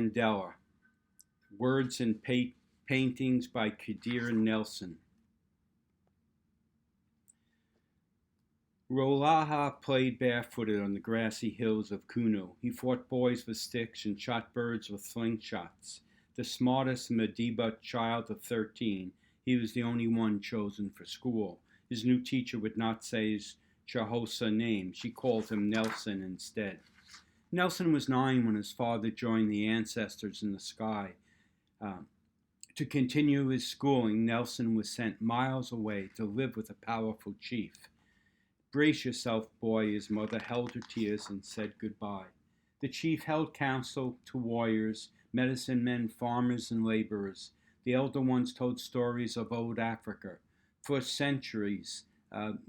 Mandela. Words and paintings by Kadir Nelson. Rolaha played barefooted on the grassy hills of Kuno. He fought boys with sticks and shot birds with slingshots. The smartest Madiba child of 13, he was the only one chosen for school. His new teacher would not say his Chahosa name. She called him Nelson instead. Nelson was 9 when his father joined the ancestors in the sky. To continue his schooling, Nelson was sent miles away to live with a powerful chief. Brace yourself, boy, his mother held her tears and said goodbye. The chief held counsel to warriors, medicine men, farmers, and laborers. The elder ones told stories of old Africa. For centuries,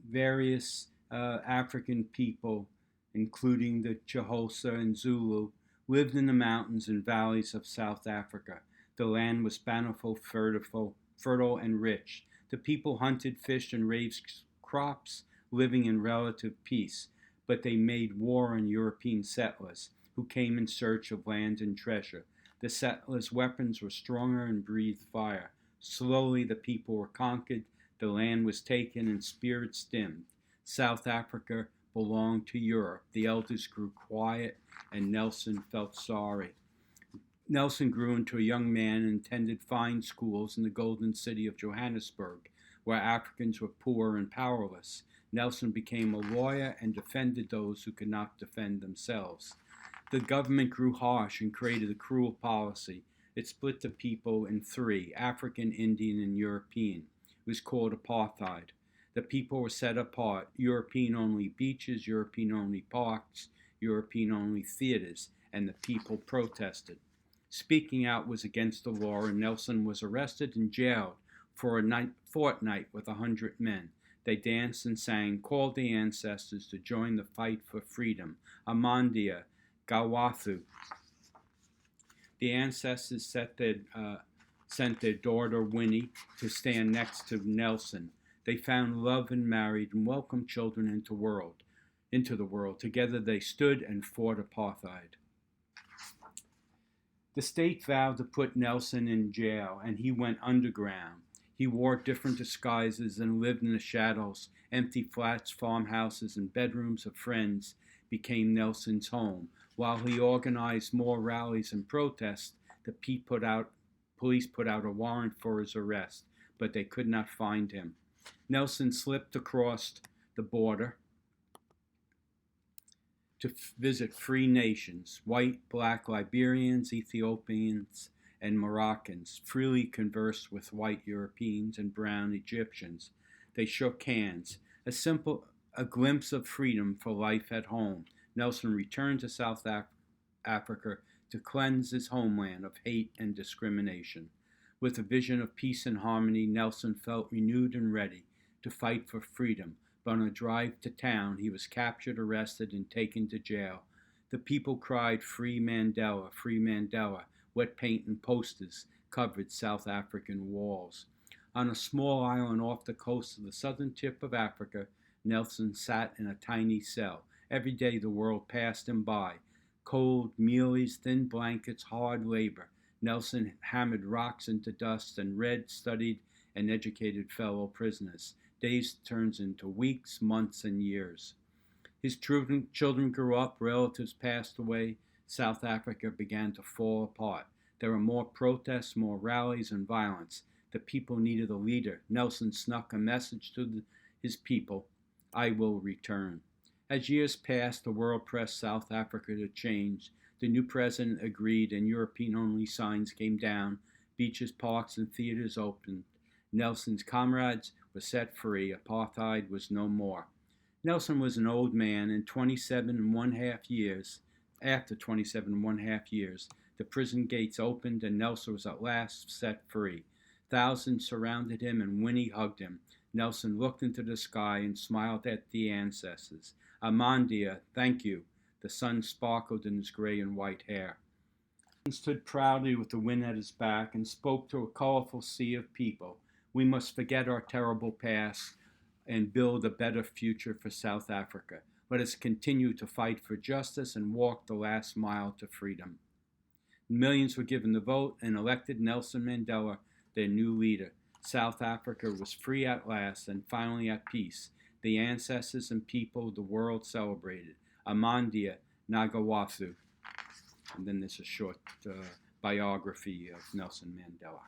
various African people, including the Chahosa and Zulu, lived in the mountains and valleys of South Africa. The land was bountiful, fertile, and rich. The people hunted, fished, and raised crops, living in relative peace, but they made war on European settlers who came in search of land and treasure. The settlers' weapons were stronger and breathed fire. Slowly the people were conquered, the land was taken, and spirits dimmed. South Africa belonged to Europe. The elders grew quiet, and Nelson felt sorry. Nelson grew into a young man and attended fine schools in the golden city of Johannesburg, where Africans were poor and powerless. Nelson became a lawyer and defended those who could not defend themselves. The government grew harsh and created a cruel policy. It split the people in 3, African, Indian, and European. It was called apartheid. The people were set apart: European-only beaches, European-only parks, European-only theaters, and the people protested. Speaking out was against the law, and Nelson was arrested and jailed for a fortnight with 100 men. They danced and sang, called the ancestors to join the fight for freedom. Amandia, Gawathu. The ancestors sent their daughter Winnie to stand next to Nelson. They found love and married and welcomed children into the world. Together they stood and fought apartheid. The state vowed to put Nelson in jail, and he went underground. He wore different disguises and lived in the shadows. Empty flats, farmhouses, and bedrooms of friends became Nelson's home. While he organized more rallies and protests, the police put out a warrant for his arrest, but they could not find him. Nelson slipped across the border to visit free nations. White, black Liberians, Ethiopians, and Moroccans freely conversed with white Europeans and brown Egyptians. They shook hands. A glimpse of freedom for life at home. Nelson returned to South Africa to cleanse his homeland of hate and discrimination. With a vision of peace and harmony, Nelson felt renewed and ready to fight for freedom. But on a drive to town, he was captured, arrested, and taken to jail. The people cried, "Free Mandela, free Mandela." Wet paint and posters covered South African walls. On a small island off the coast of the southern tip of Africa, Nelson sat in a tiny cell. Every day the world passed him by. Cold mealies, thin blankets, hard labor. Nelson hammered rocks into dust and read, studied, and educated fellow prisoners. Days turned into weeks, months, and years. His children grew up, relatives passed away. South Africa began to fall apart. There were more protests, more rallies, and violence. The people needed a leader. Nelson snuck a message to his people: "I will return." As years passed, the world pressed South Africa to change. The new president agreed, and European-only signs came down. Beaches, parks, and theaters opened. Nelson's comrades were set free. Apartheid was no more. Nelson was an old man, and 27 and one half years, after 27 and one half years, the prison gates opened, and Nelson was at last set free. Thousands surrounded him, and Winnie hugged him. Nelson looked into the sky and smiled at the ancestors. "Amandia, thank you." The sun sparkled in his gray and white hair. He stood proudly with the wind at his back and spoke to a colorful sea of people. "We must forget our terrible past and build a better future for South Africa. Let us continue to fight for justice and walk the last mile to freedom." Millions were given the vote and elected Nelson Mandela their new leader. South Africa was free at last and finally at peace. The ancestors and people of the world celebrated. Amandia Nagawathu. And then there's a short biography of Nelson Mandela.